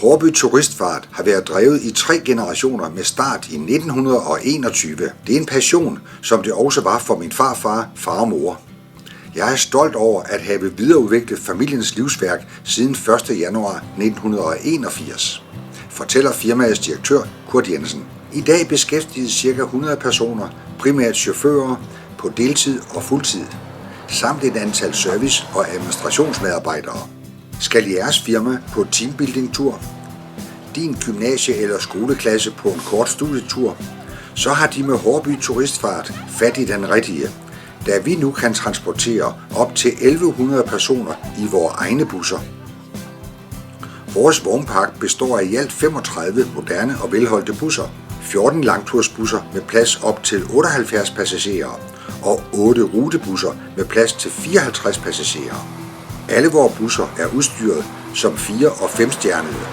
Haarby Turistfart har været drevet i 3 generationer med start i 1921. Det er en passion, som det også var for min farfar, far og mor. Jeg er stolt over at have videreudviklet familiens livsværk siden 1. januar 1981, fortæller firmaets direktør Kurt Jensen. I dag beskæftiges ca. 100 personer, primært chauffører, på deltid og fuldtid, samt et antal service- og administrationsmedarbejdere. Skal jeres firma på teambuilding-tur? Din gymnasie- eller skoleklasse på en kort studietur? Så har de med Haarby Turistfart fat i den rigtige, da vi nu kan transportere op til 1100 personer i vores egne busser. Vores vognpark består af i alt 35 moderne og velholdte busser, 14 langtursbusser med plads op til 78 passagerer og 8 rutebusser med plads til 54 passagerer. Alle vores busser er udstyret som 4- og 5-stjernede.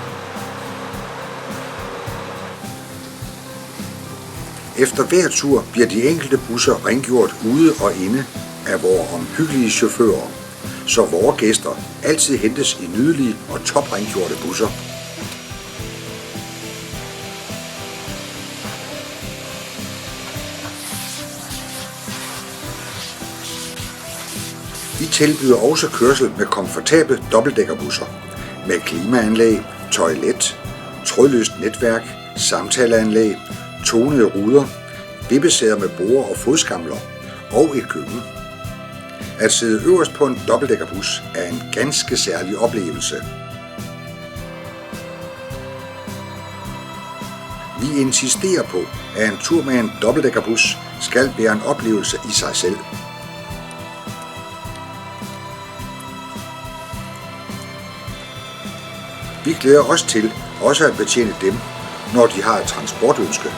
Efter hver tur bliver de enkelte busser rengjort ude og inde af vores omhyggelige chauffører, så vores gæster altid hentes i nydelige og toprengjorte busser. Vi tilbyder også kørsel med komfortable dobbeltdækkerbusser med klimaanlæg, toilet, trådløst netværk, samtaleanlæg, tonede ruder, vippesæder med borde og fodskamler og et køkken. At sidde øverst på en dobbeltdækkerbus er en ganske særlig oplevelse. Vi insisterer på, at en tur med en dobbeltdækkerbus skal være en oplevelse i sig selv. Vi glæder os til også at betjene dem, når de har et transportønske.